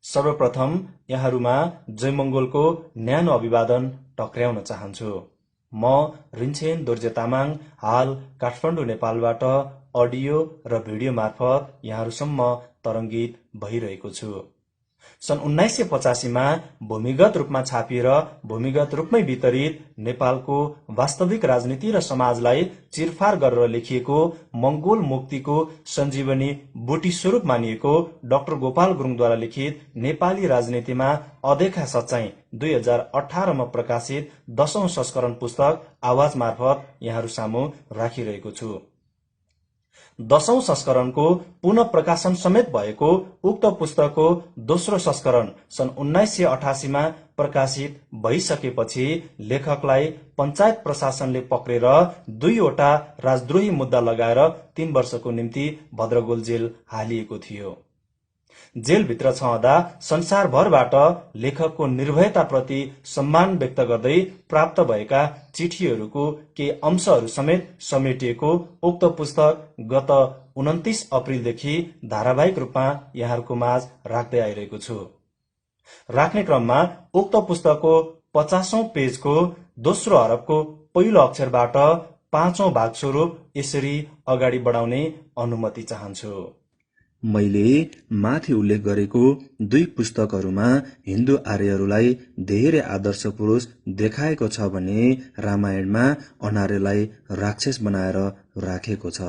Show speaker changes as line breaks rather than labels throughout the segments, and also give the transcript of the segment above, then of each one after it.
सर्वप्रथम यहाँहरूमा जयमङ्गलको न्यानो अभिवादन टक्र्याउन चाहन्छु। म रिन्छेन दोर्जे तामाङ हाल काठमाडौँ नेपालबाट अडियो र भिडियो मार्फत यहाँहरूसम्म तरङ्गित भइरहेको छु। सन् 1985 मा भूमिगत रूपमा छापिएर भूमिगत रूपमै वितरित नेपालको वास्तविक राजनीति र समाजलाई चिरफार गरेर लेखिएको मंगोल मुक्तिको सञ्जीवनी बुटी स्वरूप मानिएको डाक्टर गोपाल गुरुङद्वारा लिखित नेपाली राजनीतिमा अदेखा सच्चाई 2018 मा प्रकाशित 10औं संस्करण पुस्तक आवाज मार्फत यहाँहरू सामु राखिरहेको छु। 10औं संस्करणको पुनः प्रकाशन समेत भएको उक्त पुस्तकको दोस्रो संस्करण सन् 1988 मा प्रकाशित भइसकेपछि लेखकलाई पञ्चायत प्रशासनले पक्रेर 2 वटा राजद्रोही मुद्दा लगाएर 3 वर्षको निम्ति भद्रगोल जेल हालिएको थियो। जेलभित्र छँदा संसारभरबाट लेखकको निर्भयताप्रति सम्मान व्यक्त गर्दै प्राप्त भएका चिठीहरूको केही अंशहरू समेत समेटिएको उक्त पुस्तक गत 29 अप्रिलदेखि धारावाहिक रूपमा यहाँहरूको माझ राख्दै आइरहेको छु। राख्ने क्रममा उक्त पुस्तकको 50औं पेजको दोस्रो हरफको पहिलो अक्षरबाट 5औं भाग स्वरूप यसरी अगाडि बढाउने अनुमति चाहन्छु।
मैले माथि उल्लेख गरेको 2 पुस्तकहरूमा हिन्दू आर्यहरूलाई धेरै आदर्श पुरुष देखाएको छ भने रामायणमा अनार्यलाई राक्षस बनाएर राखेको छ।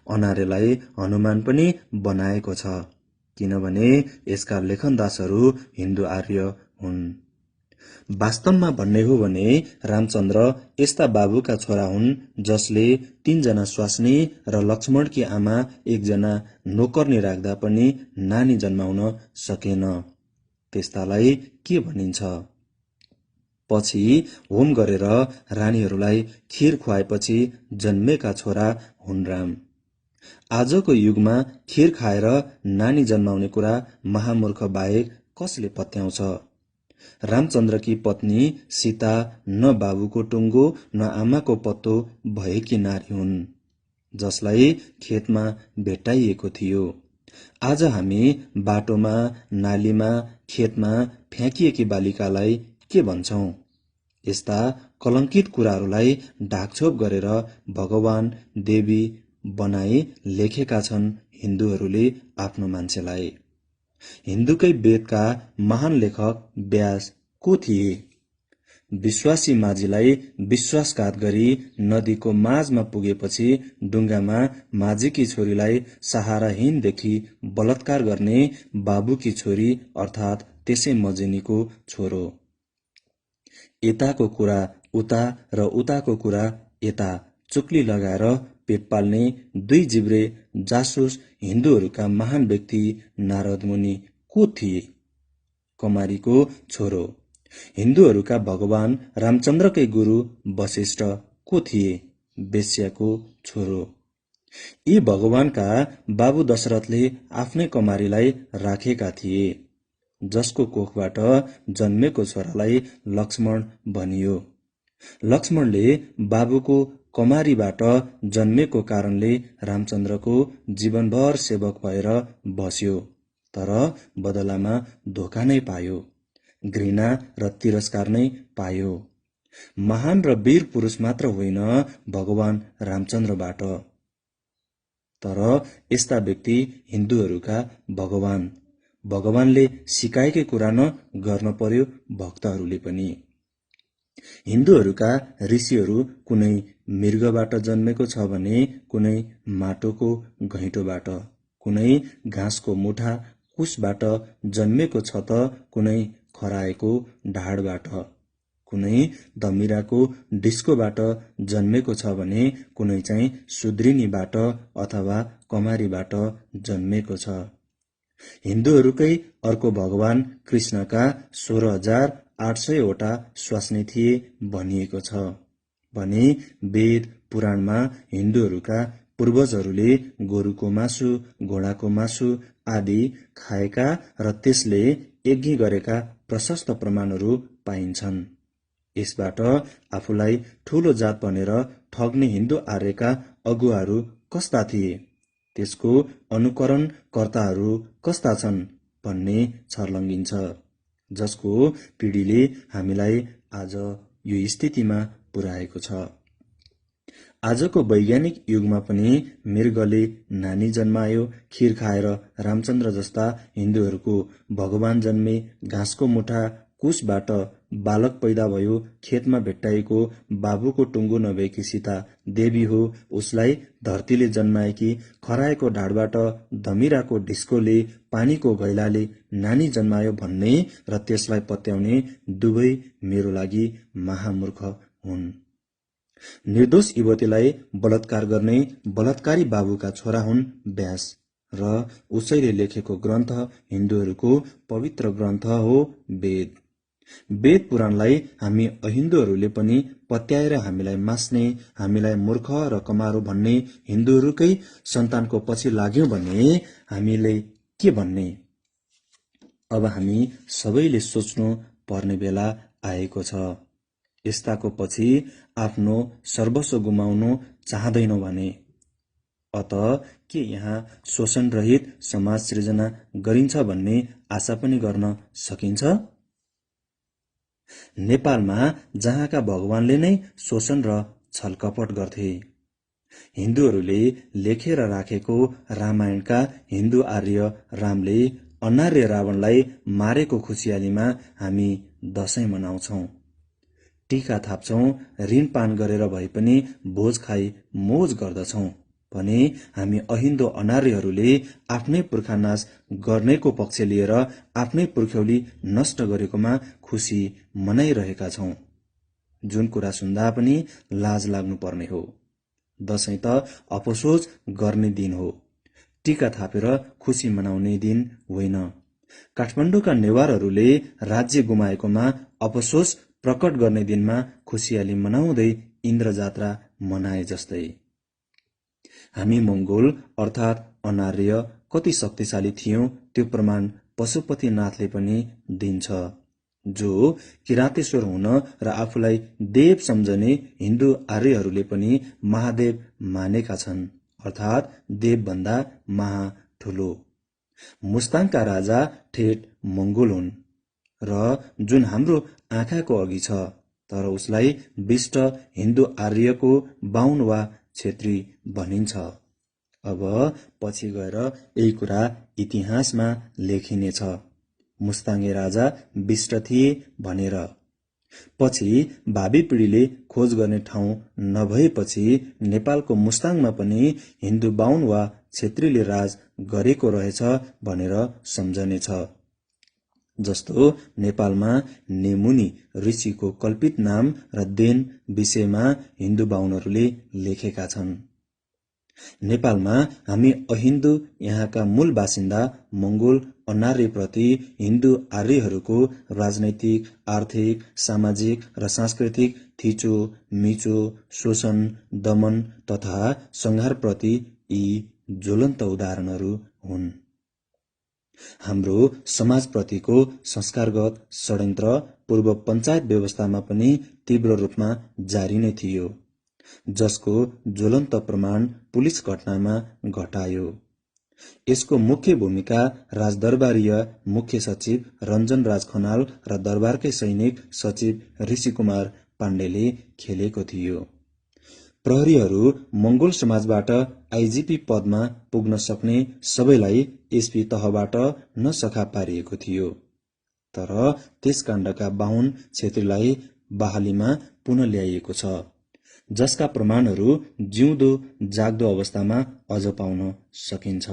अनार्यलाई हनुमान पनि बनाएको छ, किनभने यसका लेखनदासहरू हिन्दू आर्य हुन्। वास्तवमा भन्ने हो भने रामचन्द्र यस्ता बाबुका छोरा हुन् जसले 3 जना स्वास्नी र लक्ष्मणकी आमा 1 जना नोकर्नी राख्दा पनि नानी जन्माउन सकेन। त्यस्तालाई के भनिन्छ? पछि होम गरेर रानीहरूलाई खीर खुवाएपछि जन्मेका छोरा हुन् राम। आजको युगमा खीर खाएर नानी जन्माउने कुरा महामूर्ख बाहेक कसले पत्याउँछ? रामचन्द्रकी पत्नी सीता न बाबुको टुङ्गो न आमाको पत्तो भएकी नारी हुन्, जसलाई खेतमा भेट्टाइएको थियो। आज हामी बाटोमा, नालीमा, खेतमा फ्याँकिएकी बालिकालाई के भन्छौं? यस्ता कलंकित कुराहरूलाई ढाकछोप गरेर भगवान देवी बनाई लेखेका छन् हिन्दूहरूले आफ्नो मान्छेलाई। हिन्दूकै वेदका महान लेखक व्यास को थिए? विश्वासी माझीलाई विश्वासघात गरी नदीको माझमा पुगेपछि डुङ्गामा माझीकी छोरीलाई सहाराहीनदेखि बलात्कार गर्ने बाबुकी छोरी अर्थात् त्यसै मजिनीको छोरो। यताको कुरा उता र उताको कुरा यता चुक्ली लगाएर पेट पाल्ने 2 जिब्रे जासुस हिन्दूहरूका महान व्यक्ति नारद मुनि को थिए? कमारीको छोरो। हिन्दूहरूका भगवान रामचन्द्रकै गुरु वशिष्ठ को थिए? वेश्याको छोरो। यी भगवानका बाबु दशरथले आफ्नै कमारीलाई राखेका थिए, जसको कोखबाट जन्मेको छोरालाई लक्ष्मण भनियो। लक्ष्मणले बाबुको कमारीबाट जन्मेको कारणले रामचन्द्रको जीवनभर सेवक भएर बस्यो, तर बदलामा धोका नै पायो, घृणा र तिरस्कार नै पायो। महान र वीर पुरुष मात्र होइन, भगवान रामचन्द्रबाट। तर यस्ता व्यक्ति हिन्दूहरूका भगवान। भगवानले सिकाएकै कुरा न गर्न पर्यो भक्तहरूले पनि। हिन्दूहरूका ऋषिहरू कुनै मृगबाट जन्मेको छ भने कुनै माटोको घैँटोबाट, कुनै घाँसको मुठा कुसबाट जन्मेको छ त कुनै खराएको ढाडबाट, कुनै धमिराको डिस्कोबाट जन्मेको छ भने कुनै चाहिँ सुद्रिनीबाट अथवा कमारीबाट जन्मेको छ। हिन्दूहरूकै अर्को भगवान कृष्णका 16,800 वटा स्वास्नी थिए भनिएको छ भने वेद पुराणमा हिन्दूहरूका पूर्वजहरूले गोरुको मासु, घोडाको मासु आदि खाएका र त्यसले यज्ञ गरेका प्रशस्त प्रमाणहरू पाइन्छन्। यसबाट आफूलाई ठूलो जात भनेर ठग्ने हिन्दू आर्यका अगुवाहरू कस्ता थिए? त्यसको अनुकरणकर्ताहरू कस्ता छन्? भन्ने छर्लङ्गिन्छ, जसको पिँढीले हामीलाई आज यो स्थितिमा पुर्याएको छ। आजको वैज्ञानिक युगमा पनि मृगले नानी जन्मायो, खीर खाएर रामचन्द्र जस्ता हिन्दूहरूको भगवान जन्मे, घाँसको मुठा कुशबाट बालक पैदा भयो, खेतमा भेट्टाएको बाबुको टुङ्गो नभएकी सीता देवी हो, उसलाई धरतीले जन्माएकी, खराएको ढाडबाट धमिराको ढिस्कोले, पानीको घैलाले नानी जन्मायो भन्ने र त्यसलाई पत्याउने दुवै मेरो लागि महामूर्ख हुन्। निर्दोष युवतीलाई बलात्कार गर्ने बलात्कारी बाबुका छोरा हुन् व्यास, र उसैले लेखेको ग्रन्थ हिन्दूहरूको पवित्र ग्रन्थ हो वेद। वेद पुराणलाई हामी अहिन्दूहरूले पनि पत्याएर हामीलाई मास्ने, हामीलाई मूर्ख र कमारो भन्ने, हिन्दूहरूकै सन्तानको पछि लाग्यौं भने हामीले के भन्ने? अब हामी सबैले सोच्नु पर्ने बेला आएको छ। यस्ताको पछि आफ्नो सर्वस्व गुमाउनु चाहँदैनौ भने अत के यहाँ शोषणरहित समाज सृजना गरिन्छ भन्ने आशा पनि गर्न सकिन्छ? नेपालमा जहाँका भगवानले नै शोषण र छलकपट गर्थे, हिन्दूहरूले लेखेर राखेको रामायणका हिन्दू आर्य रामले अनार्य रावणलाई मारेको खुसियालीमा हामी दशैं मनाउँछौं, टीका थाप्छौं, ऋण पान गरेर भए पनि भोज खाई मोज गर्दछौं भने हामी अहिन्दू अनार्यहरूले आफ्नै पुर्खा नाश गर्नेको पक्ष लिएर आफ्नै पुर्ख्यौली नष्ट गरेकोमा खुसी मनाइरहेका छौं। जुन कुरा सुन्दा पनि लाज लाग्नु पर्ने हो। दशैं त अफसोस गर्ने दिन हो, टीका थापेर खुसी मनाउने दिन होइन। काठमाडौँका नेवारहरूले राज्य गुमाएकोमा अफसोस प्रकट गर्ने दिनमा खुसियाली मनाउँदै इन्द्र जात्रा मनाए जस्तै। हामी मंगोल अर्थात् अनार्य कति शक्तिशाली थियौं त्यो प्रमाण पशुपतिनाथले पनि दिन्छ, जो किरातेश्वर हुन र आफूलाई देव सम्झने हिन्दू आर्यहरूले पनि महादेव मानेका छन्, अर्थात् देव भन्दा महा ठूलो। मुस्ताङका राजा ठेट मंगोल हुन् र जुन हाम्रो आँखाको अघि छ, तर उसलाई विष्ट हिन्दू आर्यको बाहुन वा क्षेत्री भनिन्छ। अब पछि गएर यही कुरा इतिहासमा लेखिनेछ, मुस्ताङे राजा विष्ट थिए भनेर। पछि भावी पिँढीले खोज गर्ने ठाउँ नभएपछि नेपालको मुस्ताङमा पनि हिन्दू बाहुन वा क्षेत्रीले राज गरेको रहेछ भनेर सम्झनेछ। जस्तो नेपालमा नेमुनी ऋषिको कल्पित नाम र देन विषयमा हिन्दू बाहुनहरूले लेखेका छन्। नेपालमा हामी अहिन्दू यहाँका मूल बासिन्दा मंगोल अनार्यप्रति हिन्दू आर्यहरूको राजनैतिक, आर्थिक, सामाजिक र सांस्कृतिक थिचो मिचो, शोषण, दमन तथा संहारप्रति यी ज्वलन्त उदाहरणहरू हुन्। हाम्रो समाजप्रतिको संस्कारगत षड्यन्त्र पूर्व पञ्चायत व्यवस्थामा पनि तीव्र रूपमा जारी नै थियो, जसको ज्वलन्त प्रमाण पुलिस घटनामा घटायो। यसको मुख्य भूमिका राजदरबारीय मुख्य सचिव रञ्जन राज खनाल र दरबारकै सैनिक सचिव ऋषिकुमार पाण्डेले खेलेको थियो। प्रहरीहरू मंगोल समाजबाट आइजिपी पदमा पुग्न सक्ने सबैलाई एसपी तहबाट नसखा पारिएको थियो, तर त्यस काण्डका बाहुन क्षेत्रीलाई बहालीमा पुनः ल्याइएको छ, जसका प्रमाणहरू जिउँदो जाग्दो अवस्थामा अझ पाउन सकिन्छ।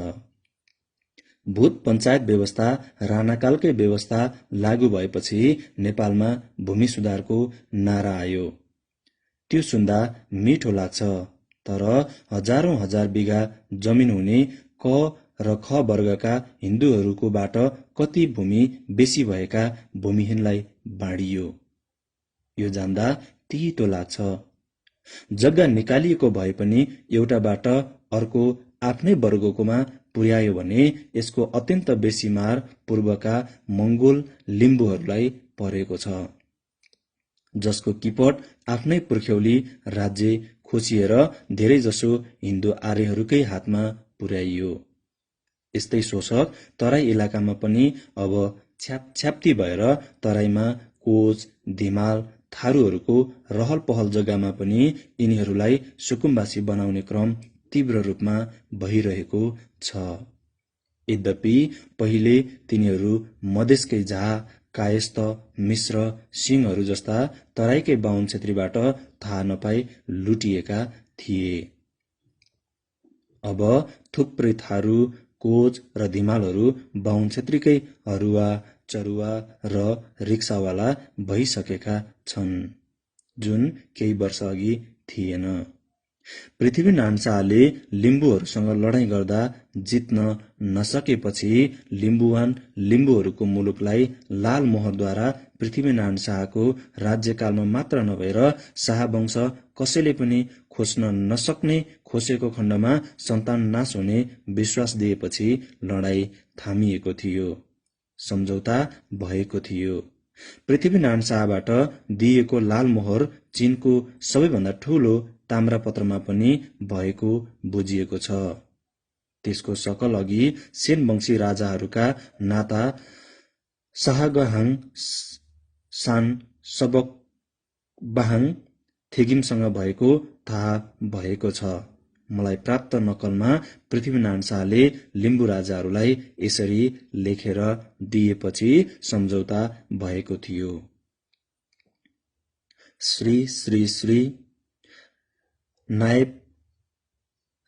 भूत पञ्चायत व्यवस्था राणाकालकै व्यवस्था लागू भएपछि नेपालमा भूमि सुधारको नारा आयो। त्यो सुन्दा मिठो लाग्छ, तर हजारौं हजार बिघा जमिन हुने क र ख वर्गका हिन्दूहरूकोबाट कति भूमि बेसी भएका भूमिहीनलाई बाँडियो, यो जान्दा तीतो लाग्छ। जग्गा निकालिएको भए पनि एउटाबाट अर्को आफ्नै वर्गकोमा पुर्यायो भने यसको अत्यन्त बेसी मार पूर्वका मंगोल लिम्बूहरूलाई परेको छ, जसको किपट आफ्नै पुर्ख्यौली राज्य खोसिएर धेरैजसो हिन्दू आर्यहरूकै हातमा पुर्याइयो। यस्तै शोषक तराई इलाकामा पनि अब छ्याप्ती भएर तराईमा कोच, धिमाल, थारूहरूको रहल पहल जग्गामा पनि यिनीहरूलाई सुकुम्बासी बनाउने क्रम तीव्र रूपमा भइरहेको छ। यद्यपि पहिले तिनीहरू मधेसकै झा, कायस्थ, मिश्र, सिंहहरू जस्ता तराईकै बाहुन क्षेत्रीबाट थाहा नपाई लुटिएका थिए। अब थुप्रै थारू, कोच र धिमालहरू बाहुन क्षेत्रीकै हरुवा, चरुवा र रिक्सावाला भइसकेका छन्, जुन केही वर्ष अघि थिएन। पृथ्वीनारायण शाहले लिम्बूहरूसँग लडाईँ गर्दा जित्न नसकेपछि लिम्बुवान लिम्बूहरूको मुलुकलाई लाल मोहरद्वारा पृथ्वीनारायण शाहको राज्यकालमा मात्र नभएर शाहवंश कसैले पनि खोज्न नसक्ने, खोसेको खण्डमा सन्तान नाश हुने विश्वास दिएपछि लडाईँ थामिएको थियो, सम्झौता भएको थियो। पृथ्वीनारायण शाहबाट दिएको लाल मोहर चीनको सबैभन्दा ठूलो ताम्रापत्रमा पनि भएको बुझिएको छ। त्यसको सकल अघि सेनवंशी राजाहरूका नाता शाहगहाङ सान सबकबाहाङ थेगिमसँग भएको थाहा भएको छ। मलाई प्राप्त नक्कलमा पृथ्वीनारायण शाहले लिम्बू राजाहरूलाई यसरी लेखेर दिएपछि सम्झौता भएको थियो। श्री श्री श्री नायब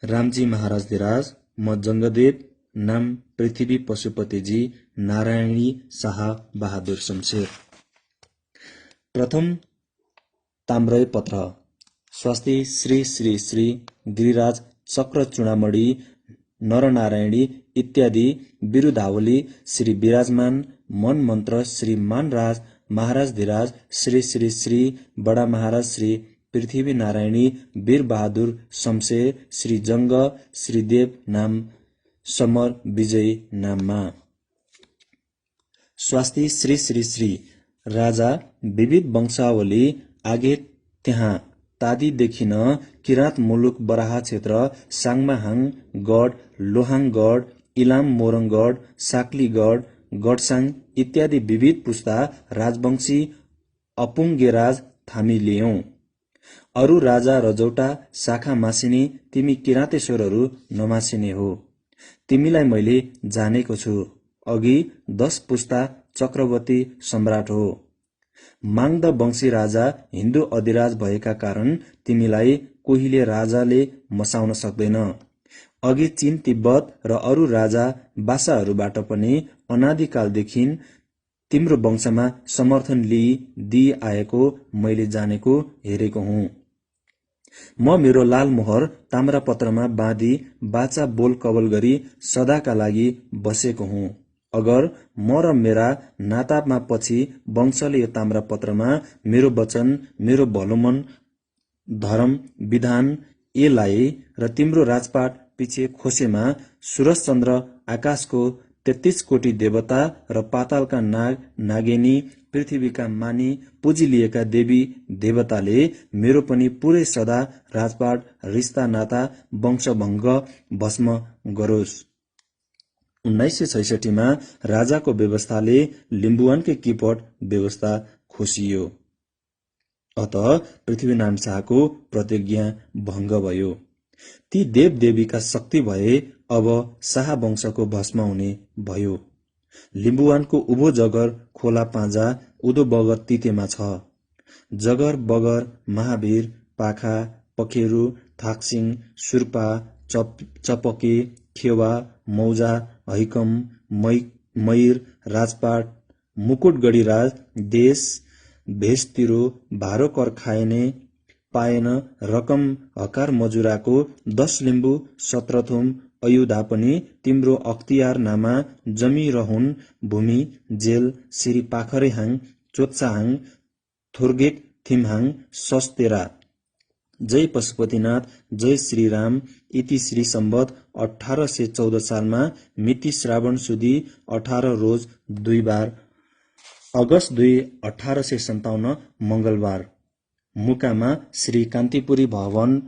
रामजी महाराज धिराज, म जङ्गदेव नाम पृथ्वी पशुपतिजी नारायणी शाह बहादुर शमशेर। प्रथम ताम्रय पत्र। स्वस्ति श्री श्री श्री गिरिराज चक्र चूडामणि नरनारायणी इत्यादि बिरुदावली श्री विराजमान मन मन्त्र श्री मानराज महाराज धिराज श्री श्री श्री बडा महाराज श्री पृथ्वी नारायणी वीर बहादुर शमशेर श्री जंग श्रीदेव नाम समर विजय नाममा। स्वास्ति श्री श्री श्री राजा विविध वंशावली आगे त्यहाँ तादीदेखि न किराँत मुलुक बराहा क्षेत्र साङमाहाङ गढ, लोहाङ गढ, इलाम मोरङ गढ, साक्ली गढ, गढसाङ इत्यादि विविध पुस्ता राजवंशी अपुङ्गेराज थामी लियौं। अरू राजा रजौटा शाखा मासिने तिमी किराँतेश्वरहरू नमासिने हो। तिमीलाई मैले जानेको छु, अघि 10 पुस्ता चक्रवर्ती सम्राट हो। माङ्द वंशी राजा हिन्दू अधिराज भएका कारण तिमीलाई कोहीले राजाले मसाउन सक्दैन। अघि चीन, तिब्बत र अरू राजा बासाहरूबाट पनि अनादिकालदेखि तिम्रो वंशमा समर्थन दिई आएको मैले जानेको हेरेको हुँ। म मेरो लाल मोहर ताम्रपत्रमा बाँधी बाचा बोल कबल गरी सदाका लागि बसेको हुँ। अगर म र मेरा नातामा पछि वंशले यो ताम्रपत्रमा मेरो वचन, मेरो भलोमन, धर्म, विधान ए लाए र तिम्रो राजपाट पिछे खोसेमा सूरजचन्द्र, आकाशको 33 कोटी देवता र पातालका नाग नागेनी, पृथ्वीका मानी पुजिलिएका देवी देवताले मेरो पनि पुरै सदा राजपाट, रिस्ता नाता, वंशभङ्ग भस्म गरोस्। 1966 मा राजाको व्यवस्थाले लिम्बुवानकै किपट व्यवस्था खोसियो। अत पृथ्वीनारायण शाहको प्रतिज्ञा भङ्ग भयो। ती देवदेवीका शक्ति भए अब शाह वंशको भस्म हुने भयो। लिम्बुवानको उभो जगर खोला पाँजा उदो बगर तितेमा छ। जगर बगर महावीर, पाखा, पखेरु, थाक्सिङ, सुर्पा, चपके, खेवा, मौजा, हैकम, मयूर, राजपाट, मुकुटगढीराज, देश भेषतिरो, भारो कर खाएने पाएन, रकम हकार मजुराको 10 लिम्बू 17 थुम अयुधा पनि तिम्रो अख्तियारनामा जमिरहुन् भूमि जेल श्री पाखरेहाङ, चोत्साहाङ, थोर्गेक थिमहाङ, सस्तेरा। जय पशुपतिनाथ, जय श्रीराम। इति श्री सम्वत 1814 सालमा मिति श्रावण सुदी 18 रोज 2 बार अगस्त 2, 1857 मंगलबार। मुकामा श्री कान्तिपुरी भवन,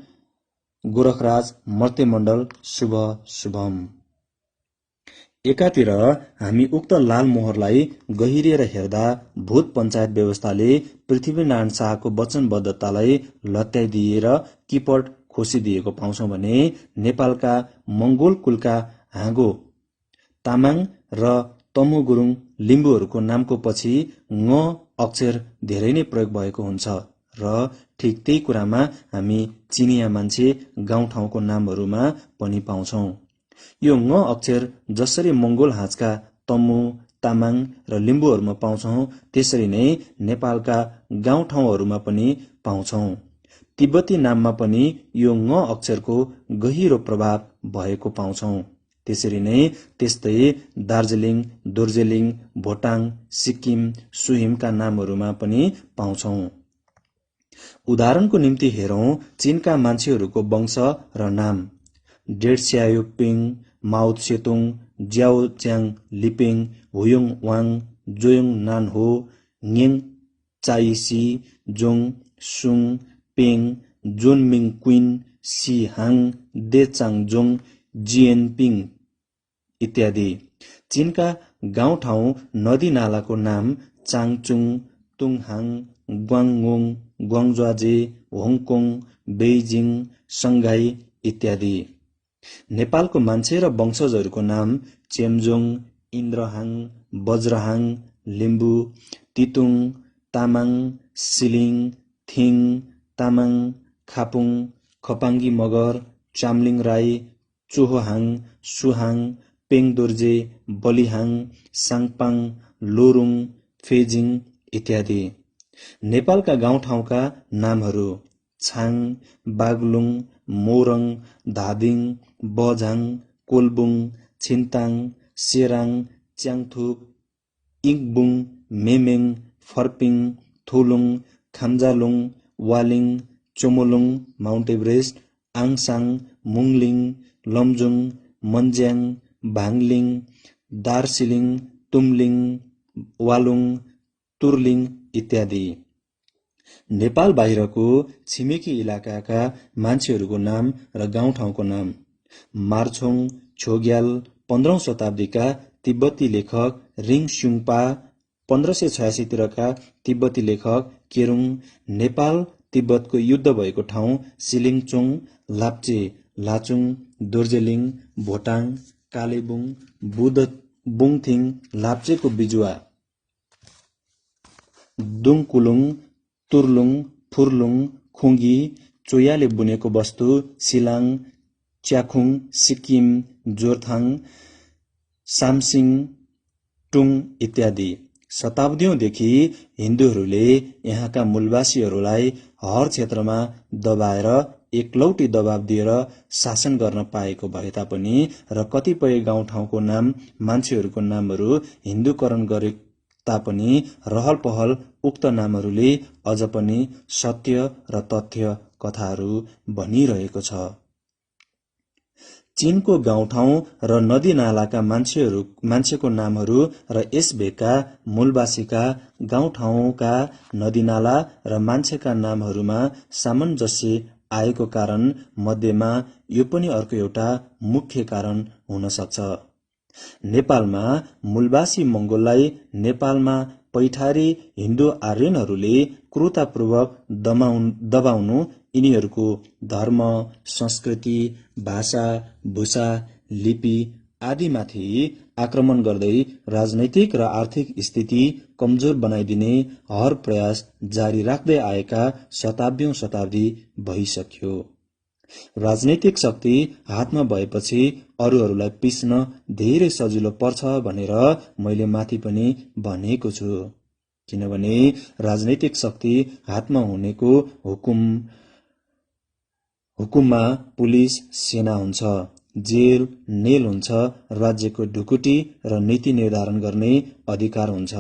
गोरखराज मर्त्यमण्डल। शुभ शुभम। एकातिर हामी उक्त लाल मोहरलाई गहिरिएर हेर्दा भूत पञ्चायत व्यवस्थाले पृथ्वीनारायण शाहको वचनबद्धतालाई लत्याइदिएर किपट खोसिदिएको पाउँछौं भने नेपालका मंगोल कुलका हाँगो तामाङ र तमु गुरुङ लिम्बुहरूको नामको पछि ङ अक्षर धेरै नै प्रयोग भएको हुन्छ र ठिक त्यही कुरामा हामी चिनिया मान्छे गाउँठाउँको नामहरूमा पनि पाउँछौं। यो ङ अक्षर जसरी मंगोल हाँचका तमु तामाङ र लिम्बुहरूमा पाउँछौं त्यसरी नै नेपालका गाउँठाउँहरूमा पनि पाउँछौं। तिब्बती नाममा पनि यो ङ अक्षरको गहिरो प्रभाव भएको पाउँछौं। त्यसरी नै त्यस्तै दार्जिलिङ, दोर्जेलिङ, भोटाङ, सिक्किम, सुहिमका नामहरूमा पनि पाउँछौं। उदाहरणको निम्ति हेरौं चीनका मान्छेहरूको वंश र नाम। डेड स्याओपिङ, माओ सेतुङ, ज्याओ च्याङ लिपिङ, हुयोङ वाङ, जोयोङ नानहो, ङेङ चाइसी, जोङ, सुङ, पेङ, जोनमिङ क्विन, सी हाङ, दे चाङजोङ, जिएनपिङ इत्यादि। चीनका गाउँठाउँ नदी नालाको नाम चाङचुङ, तुङहाङ, ग्वाङङोङ, ग्वाङज्वाजे, होङकोङ, बेइजिङ, सङ्घाई इत्यादि। नेपालको मान्छे र वंशजहरूको नाम चेम्जोङ, इन्द्रहाङ, बज्रहाङ, लिम्बु, तितुङ, तामाङ, सिलिङ, थिङ, तामाङ, खापुङ, खपाङ्गी मगर, चामलिङ राई, चोहोहाङ, सुहाङ, पेङ दोर्जे, बलिहाङ, साङपाङ, लोरुङ, फेजिङ इत्यादि। नेपालका गाउँठाउँका नामहरू छाङ, बागलुङ, मोरङ, धादिङ, बझाङ, कोलबुङ, छिन्ताङ, सेराङ, च्याङथुप, इङबुङ, मेमेङ, फर्पिङ, थुलुङ, खाम्जालुङ, वालिङ, चोमोलुङ, माउन्ट एभरेस्ट, आङसाङ, मुङलिङ, लमजुङ, मन्ज्याङ, भाङलिङ, दार्सिलिङ, तुमलिङ, वालुङ, तुर्लिङ इत्यादि। नेपाल बाहिरको छिमेकी इलाकाका मान्छेहरूको नाम र गाउँठाउँको नाम। मार्छोङ छोग्याल 15औं शताब्दीका तिब्बती लेखक रिङ स्युङपा, 1586 तिरका तिब्बती लेखक केरुङ, नेपाल तिब्बतको युद्ध भएको ठाउँ सिलिङचोङ, लाप्चे, लाचुङ, दोर्जेलिङ, भोटाङ, कालेबुङ, बुङथिङ, लाप्चेको बिजुवा, दुङकुलुङ, तुर्लुङ, फुर्लुङ, खुङ्गी, चोयाले बुनेको वस्तु, सिलाङ, च्याखुङ, सिक्किम, जोरथाङ, सामसिङ, टुङ इत्यादि। शताब्दीौंदेखि हिन्दूहरूले यहाँका मूलवासीहरूलाई हर क्षेत्रमा दबाएर एकलौटी दबाव दिएर शासन गर्न पाएको भए तापनि र कतिपय गाउँठाउँको नाम मान्छेहरूको नामहरू हिन्दूकरण गरे तापनि रहल पहल उक्त नामहरूले अझ पनि सत्य र तथ्य कथाहरू भनिरहेको छ। चीनको गाउँठाउँ र नदी नालाका मान्छेको नामहरू र यस भेगका मूलवासीका गाउँठाउँका नदीनाला र मान्छेका नामहरूमा सामञ्जस्य आएको कारण मध्येमा यो पनि अर्को एउटा मुख्य कारण हुन सक्छ। नेपालमा मूलवासी मंगोललाई नेपालमा पैठारी हिन्दू आर्यनहरूले क्रूरतापूर्वक दबाउनु यिनीहरूको धर्म, संस्कृति, भाषा, भूषा, लिपि आदिमाथि आक्रमण गर्दै राजनैतिक र आर्थिक स्थिति कमजोर बनाइदिने हर प्रयास जारी राख्दै आएका शताब्दी भइसक्यो। राजनैतिक शक्ति हातमा भएपछि अरूहरूलाई पिस्न धेरै सजिलो पर्छ भनेर मैले माथि पनि भनेको छु। किनभने राजनैतिक शक्ति हातमा हुनेको हुकुममा पुलिस, सेना हुन्छ, जेल, नेल हुन्छ, राज्यको ढुकुटी र नीति निर्धारण गर्ने अधिकार हुन्छ।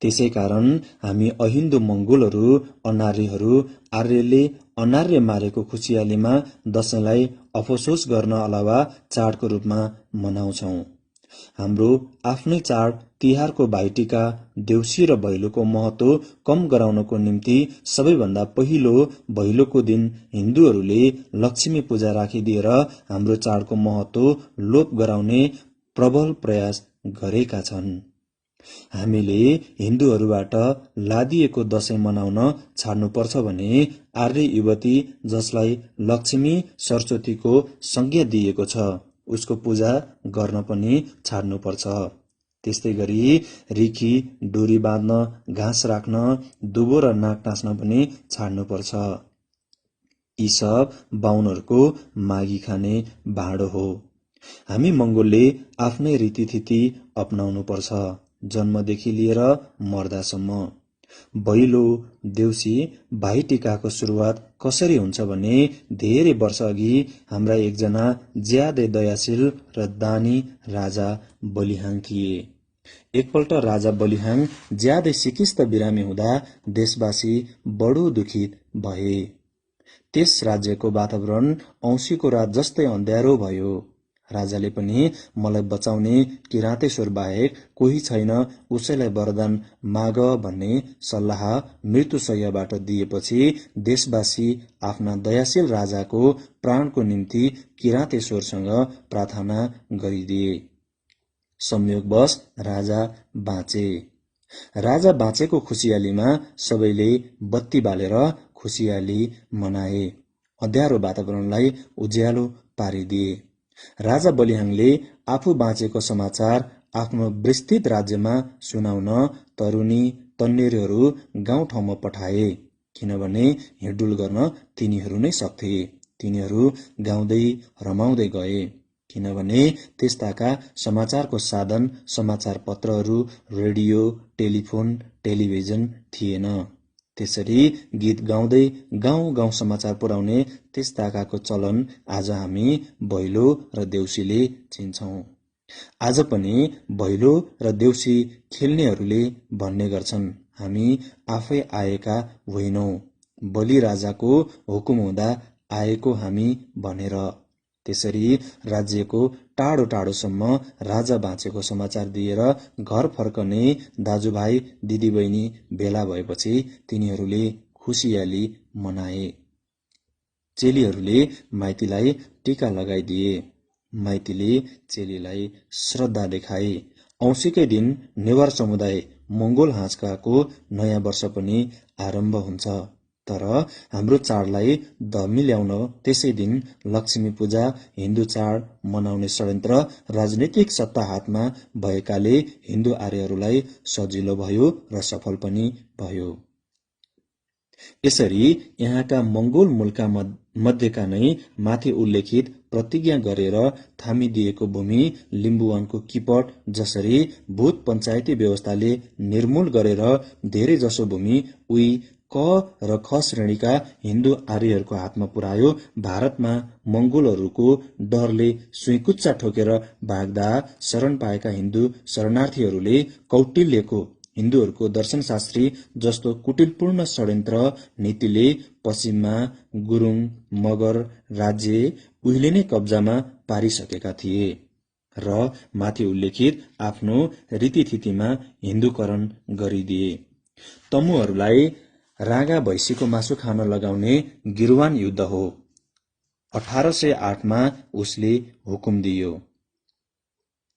त्यसैकारण हामी अहिन्दू मंगोलहरू, अनार्यहरू आर्यले अनार्य मारेको खुसियालीमा दशैंलाई अफसोस गर्न अलावा चाडको रूपमा मनाउँछौं। हाम्रो आफ्नै चाड तिहारको भाइटिका, देउसी र भैलोको महत्व कम गराउनको निम्ति सबैभन्दा पहिलो भैलोको दिन हिन्दूहरूले लक्ष्मी पूजा राखिदिएर हाम्रो चाडको महत्व लोप गराउने प्रबल प्रयास गरेका छन्। हामीले हिन्दूहरूबाट लादिएको दशैं मनाउन छाड्नुपर्छ भने आर्य युवती जसलाई लक्ष्मी सरस्वतीको संज्ञा दिएको छ उसको पूजा गर्न पनि छाड्नुपर्छ। त्यस्तै गरी रिखी, डोरी बाँध्न, घाँस राख्न, दुबो र नाक टाँच्न पनि छाड्नुपर्छ। यी सब बाहुनहरूको मागी खाने भाँडो हो। हामी मंगोलले आफ्नै रीतिथिति अपनाउनुपर्छ, जन्मदेखि लिएर मर्दासम्म। भैलो, देउसी, भाइटिकाको सुरुवात कसरी हुन्छ भने धेरै वर्ष अघि हाम्रा एकजना ज्यादै दयाशील र दानी राजा बलिहाङ थिए। एकपल्ट राजा बलिहाङ ज्यादै सिकिस्त बिरामी हुँदा देशवासी बडो दुखित भए। त्यस राज्यको वातावरण औँसीको रात जस्तै अँध्यारो भयो। राजाले पनि मलाई बचाउने किराँतेश्वर बाहेक कोही छैन, उसैलाई वरदान माग भन्ने सल्लाह मृत्युशय्याबाट दिएपछि देशवासी आफ्ना दयाशील राजाको प्राणको निम्ति किराँतेश्वरसँग प्रार्थना गरिदिए। संयोगवश राजा बाँचे। राजा बाँचेको खुसियालीमा सबैले बत्ती बालेर खुसियाली मनाए, अँध्यारो वातावरणलाई उज्यालो पारिदिए। राजा बलिहाङले आफू बाँचेको समाचार आफ्नो विस्तृत राज्यमा सुनाउन तरुणी तन्नेरीहरू गाउँठाउँमा पठाए, किनभने हिँडडुल गर्न तिनीहरू नै सक्थे। तिनीहरू गाउँदै रमाउँदै गए, किनभने त्यस्ताका समाचारको साधन समाचार पत्रहरू, रेडियो, टेलिफोन, टेलिभिजन थिएन। त्यसरी गीत गाउँदै गाउँ गाउँ समाचार पुर्याउने त्यस्ताकाको चलन आज हामी भैलो र देउसीले चिन्छौं। आज पनि भैलो र देउसी खेल्नेहरूले भन्ने गर्छन्, हामी आफै आएका होइनौं, बलि राजाको हुकुम हुँदा आएको हामी भनेर। त्यसरी राज्यको टाढो टाढोसम्म राजा बाँचेको समाचार दिएर घर फर्कने दाजुभाइ दिदीबहिनी भेला भएपछि तिनीहरूले खुसियाली मनाए। चेलीहरूले माइतीलाई टीका लगाइदिए, माइतीले चेलीलाई श्रद्धा देखाए। औँसीकै दिन नेवार समुदाय मंगोल हाँचकाको नयाँ वर्ष पनि आरम्भ हुन्छ। तर हाम्रो चाडलाई धमिल्याउन त्यसै दिन लक्ष्मी पूजा, हिन्दू चाड मनाउने षड्यन्त्र राजनीतिक सत्ता हातमा भएकाले हिन्दू आर्यहरूलाई सजिलो भयो र सफल पनि भयो। यसरी यहाँका मंगोल मुलका मध्येका नै माथि उल्लेखित प्रतिज्ञा गरेर थामिदिएको भूमि लिम्बुवानको किपट जसरी भूत पञ्चायती व्यवस्थाले निर्मूल गरेर धेरै जसो भूमि उही क र ख श्रेणीका हिन्दू आर्यहरूको हातमा पुर्यायो, भारतमा मंगोलहरूको डरले सुइकुच्चा ठोकेर भाग्दा शरण पाएका हिन्दू शरणार्थीहरूले कौटिल्यको हिन्दूहरूको दर्शनशास्त्री जस्तो कुटिलपूर्ण षड्यन्त्र नीतिले पश्चिममा गुरुङ मगर राज्य उहिले नै कब्जामा पारिसकेका थिए र माथि उल्लेखित आफ्नो रीतिथितिमा हिन्दूकरण गरिदिए। तमुहरूलाई रागा भैँसीको मासु खान लगाउने गिरवान युद्ध हो। 1808 मा उसले हुकुम दियो।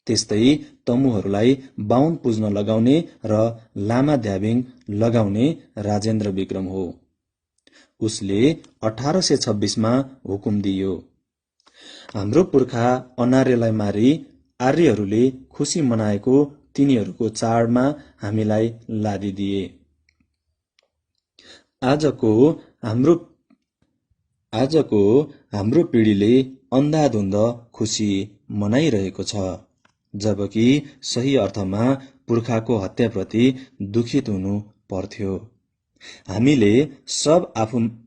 त्यस्तै तमुहरूलाई बाहुन पुज्न लगाउने र लामा ध्याबिङ लगाउने राजेन्द्र विक्रम हो। उसले 1826 मा हुकुम दियो। हाम्रो पुर्खा अनार्यलाई मारी आर्यहरूले खुसी मनाएको तिनीहरूको चाडमा हामीलाई लादिदिए। आजको हाम्रो पिँढीले अन्धाधुन्द खुसी मनाइरहेको छ, जबकि सही अर्थमा पुर्खाको हत्याप्रति दुखित हुनु पर्थ्यो। हामीले सब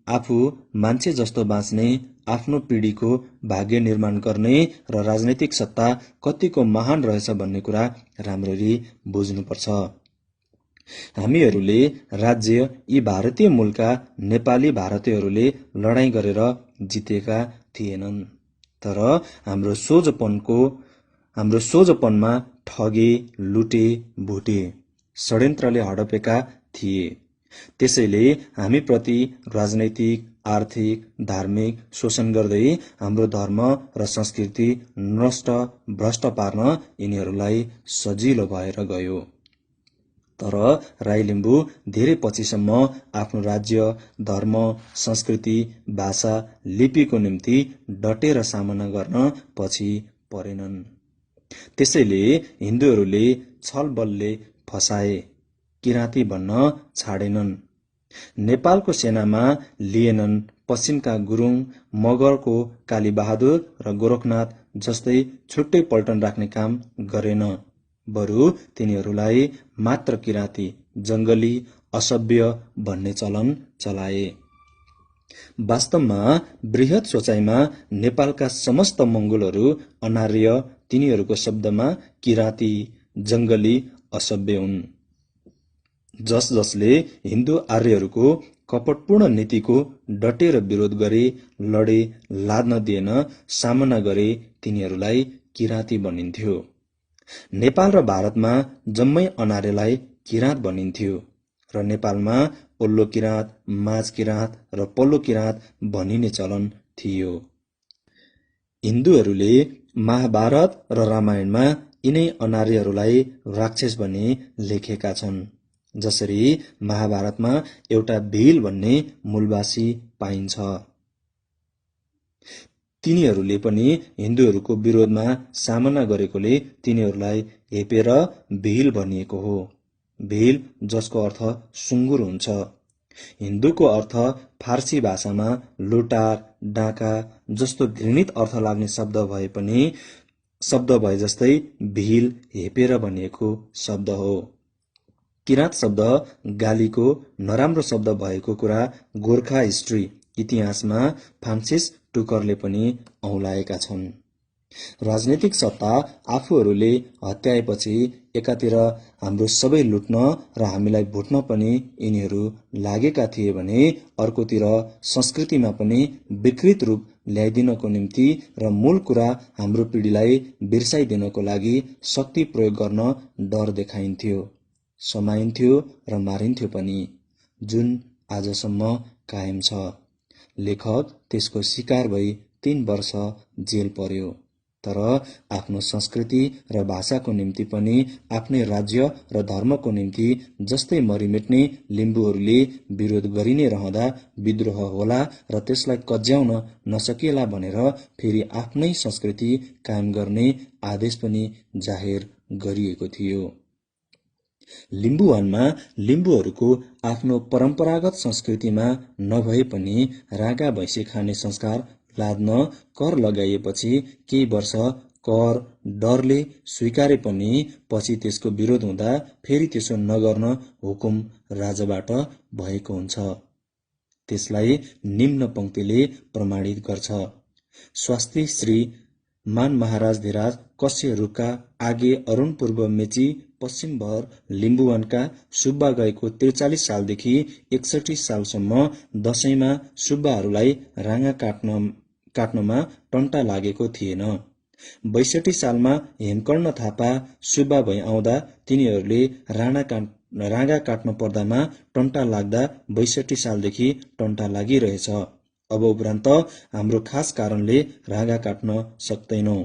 आफू मान्छे जस्तो बाँच्ने, आफ्नो पिँढीको भाग्य निर्माण गर्ने र राजनैतिक सत्ता कतिको महान रहेछ भन्ने कुरा राम्ररी बुझ्नुपर्छ। हामीहरूले राज्य यी भारतीय मूलका नेपाली भारतीयहरूले लडाईँ गरेर जितेका थिएनन्, तर हाम्रो सोझोपनको हाम्रो सोझोपनमा ठगे, लुटे, भुटे, षड्यन्त्रले हडपेका थिए। त्यसैले हामीप्रति राजनैतिक, आर्थिक, धार्मिक शोषण गर्दै हाम्रो धर्म र संस्कृति नष्ट भ्रष्ट पार्न यिनीहरूलाई सजिलो भएर गयो। तर राई लिम्बू धेरै पछिसम्म आफ्नो राज्य, धर्म, संस्कृति, भाषा, लिपिको निम्ति डटेर सामना गर्न पछि परेनन्। त्यसैले हिन्दूहरूले छलबलले फसाए, किराँती भन्न छाडेनन्। नेपालको सेनामा लिएनन् पश्चिमका गुरुङ, मगरको कालीबहादुर र गोरखनाथ जस्तै छुट्टै पल्टन राख्ने काम गरेन। बरु तिनीहरूलाई मात्र किराँती, जंगली, असभ्य भन्ने चलन चलाए। वास्तवमा बृहत सोचाइमा नेपालका समस्त मंगोलहरू अनार्य, तिनीहरूको शब्दमा किराँती, जंगली, असभ्य हुन्। जसले हिन्दू आर्यहरूको कपटपूर्ण नीतिको डटेर विरोध गरे, लडे, लाद्न दिएन, सामना गरे, तिनीहरूलाई किराँती भनिन्थ्यो। नेपाल र भारतमा जम्मै अनार्यलाई किराँत भनिन्थ्यो र नेपालमा ओल्लो किराँत, माझ किराँत र पल्लो किराँत भनिने चलन थियो। हिन्दूहरूले महाभारत र रामायणमा यिनै अनार्यहरूलाई राक्षस भनी लेखेका छन्। जसरी महाभारतमा एउटा भील भन्ने मूलवासी पाइन्छ। तिनीहरूले पनि हिन्दूहरूको विरोधमा सामना गरेकोले तिनीहरूलाई हेपेर भील भनिएको हो। भील जसको अर्थ सुँगुर हुन्छ। हिन्दूको अर्थ फारसी भाषामा लुटार, डाका जस्तो घृणित अर्थ लाग्ने शब्द भए जस्तै भील हेपेर भनिएको शब्द हो। किराँत शब्द गालीको नराम्रो शब्द भएको कुरा गोर्खा हिस्ट्री इतिहासमा फ्रान्सिस टुकरले पनि औँलाएका छन्। राजनीतिक सत्ता आफूहरूले हत्याएपछि एकातिर हाम्रो सबै लुट्न र हामीलाई भुट्न पनि यिनीहरू लागेका थिए भने अर्कोतिर संस्कृतिमा पनि विकृत रूप ल्याइदिनको निम्ति र मूल कुरा हाम्रो पिँढीलाई बिर्साइदिनको लागि शक्ति प्रयोग गर्न डर देखाइन्थ्यो, समाइन्थ्यो र मारिन्थ्यो पनि, जुन आजसम्म कायम छ। लेखक त्यसको शिकार भई 3 वर्ष जेल पर्यो। तर आफ्नो संस्कृति र भाषाको निम्ति पनि आफ्नै राज्य र धर्मको निम्ति जस्तै मरिमेट्ने लिम्बूहरूले विरोध गरि नै रहँदा विद्रोह होला र त्यसलाई कज्याउन नसकिएला भनेर फेरि आफ्नै संस्कृति कायम गर्ने आदेश पनि जाहेर गरिएको थियो। लिम्बुवानमा लिम्बूहरूको आफ्नो परम्परागत संस्कृतिमा नभए पनि रागा भैँसी खाने संस्कार लाद्न कर लगाइएपछि केही वर्ष कर डरले स्वीकारे पनि पछि त्यसको विरोध हुँदा फेरि त्यसो नगर्न हुकुम राजाबाट भएको हुन्छ। त्यसलाई निम्न पंक्तिले प्रमाणित गर्छ। स्वास्ति श्री मान महाराज धिराज कस्य रुका आगे अरुण पूर्व मेची पश्चिम भर लिम्बुवानका सुब्बा गएको 43 सालदेखि 61 सालसम्म दशैंमा सुब्बाहरूलाई राँगा काट्नमा टन्टा लागेको थिएन। 62 सालमा हेमकर्ण थापा सुब्बा भई आउँदा तिनीहरूले राँगा काट्न पर्दामा टन्टा लाग्दा 62 सालदेखि टन्टा लागिरहेछ। अब उपरान्त हाम्रो खास कारणले राँगा काट्न सक्दैनौ।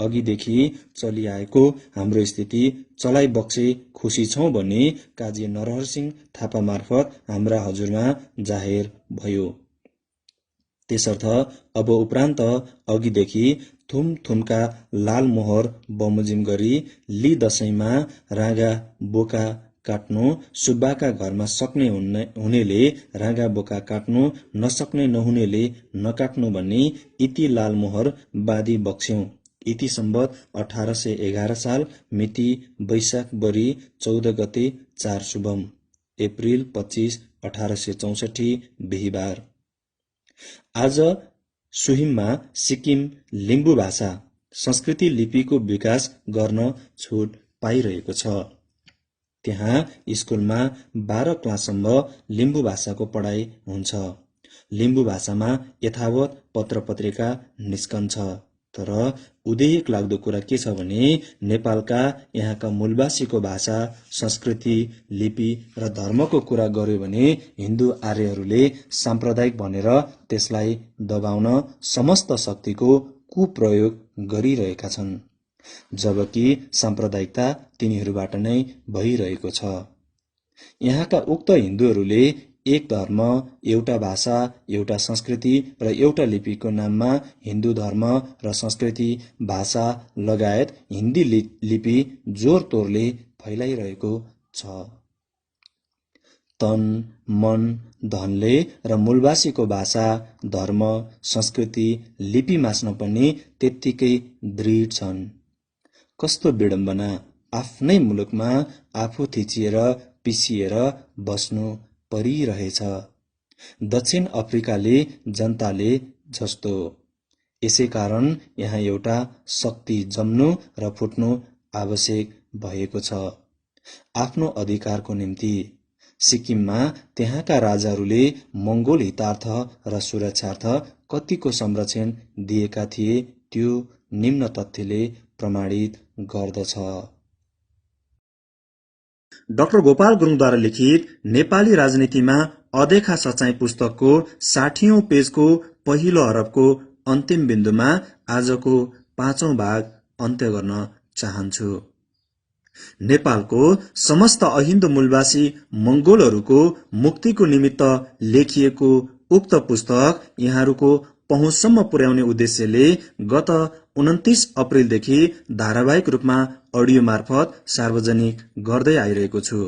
अघिदेखि चलिआएको हाम्रो स्थिति चलाइ बक्से खुसी छौं भन्ने काजी नरहरसिंह थापा मार्फत हाम्रा हजुरमा जाहेर भयो। त्यसर्थ अब उपरान्त अघिदेखि थुमथुमका लाल मोहर बमोजिम गरी ली दशैंमा राँगा बोका काट्नु सुब्बाका घरमा सक्ने हुनेले राँगा बोका काट्नु नसक्ने नहुनेले नकाट्नु भन्ने इति लाल मोहर बाँधी बक्स्यौं। इति सम्बत 1811 साल मिति वैशाख बरी 14 गते 4 शुभम अप्रिल 25 1864 बिहिबार। आज सुहिममा सिक्किम लिम्बू भाषा संस्कृति लिपिको विकास गर्न छुट पाइरहेको छ। त्यहाँ स्कुलमा 12 क्लाससम्म लिम्बू भाषाको पढाइ हुन्छ। लिम्बू भाषामा यथावत पत्र पत्रिका निस्कन्छ। तर उदेक लाग्दो कुरा के छ भने नेपालका यहाँका मूलवासीको भाषा, संस्कृति, लिपि र धर्मको कुरा गर्यो भने हिन्दू आर्यहरूले साम्प्रदायिक भनेर त्यसलाई दबाउन समस्त शक्तिको कुप्रयोग गरिरहेका छन्, जबकि साम्प्रदायिकता तिनीहरूबाट नै भइरहेको छ। यहाँका उक्त हिन्दूहरूले एक धर्म, एउटा भाषा, एउटा संस्कृति र एउटा लिपिको नाममा हिन्दू धर्म र संस्कृति, भाषा लगायत हिन्दी लिपि जोर-तोरले फैलाइरहेको छ। तन, मन, धनले र मूलवासीको भाषा, धर्म, संस्कृति, लिपि मास्न पनि त्यत्तिकै दृढ छन्। कस्तो विडम्बना! आफ्नै मुलुकमा आफू थिचिएर पिसिएर बस्नु परिरहेछ। दक्षिण अफ्रिकाले जनताले जस्तो। यसै कारण यहाँ एउटा शक्ति जम्नु र फुट्नु आवश्यक भएको छ, आफ्नो अधिकारको निम्ति। सिक्किममा त्यहाँका राजाहरूले मंगोल हितार्थ र सुरक्षार्थ कतिको संरक्षण दिएका थिए त्यो निम्न तथ्यले प्रमाणित गर्दछ। डाक्टर गोपाल गुरुङद्वारा लिखित नेपाली राजनीतिमा अदेखा सच्चाई पुस्तकको 60औं पेजको पहिलो हरफको अन्तिम बिन्दुमा आजको 5औं भाग अन्त्य गर्न चाहन्छु। नेपालको समस्त अहिन्दू मूलवासी मंगोलहरूको मुक्तिको निमित्त लेखिएको उक्त पुस्तक यहाँहरूको पहुँचसम्म पुर्याउने उद्देश्यले गत 29 अप्रिलदेखि धारावाहिक रूपमा अडियो मार्फत सार्वजनिक गर्दै आइरहेको छु।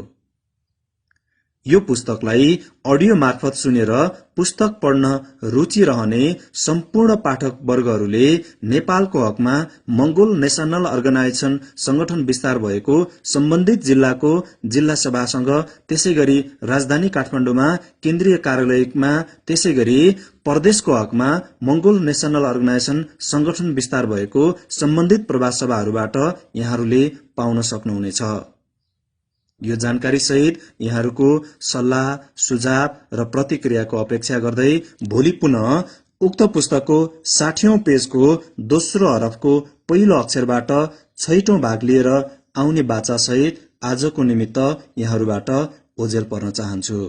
यो पुस्तकलाई अडियो मार्फत सुनेर पुस्तक पढ्न रुचि रहने सम्पूर्ण पाठक वर्गहरूले नेपालको हकमा मंगोल नेशनल अर्गनाइजेसन संगठन विस्तार भएको सम्बन्धित जिल्लाको जिल्ला सभासँग, त्यसैगरी राजधानी काठमाडौँमा केन्द्रीय कार्यालयमा, त्यसैगरी प्रदेशको हकमा मंगोल नेशनल अर्गनाइजेसन संगठन विस्तार भएको सम्बन्धित प्रवास सभाहरूबाट यहाँहरूले पाउन सक्नुहुनेछ। यो जानकारी सहित यहाँहरूको सल्लाह, सुझाव र प्रतिक्रियाको अपेक्षा गर्दै भोलि पुनः उक्त पुस्तकको 60औं पेजको दोस्रो हरफको पहिलो अक्षरबाट 6औं भाग लिएर आउने बाचा सहित आजको निमित्त यहाँहरूबाट ओजेल पर्न चाहन्छु।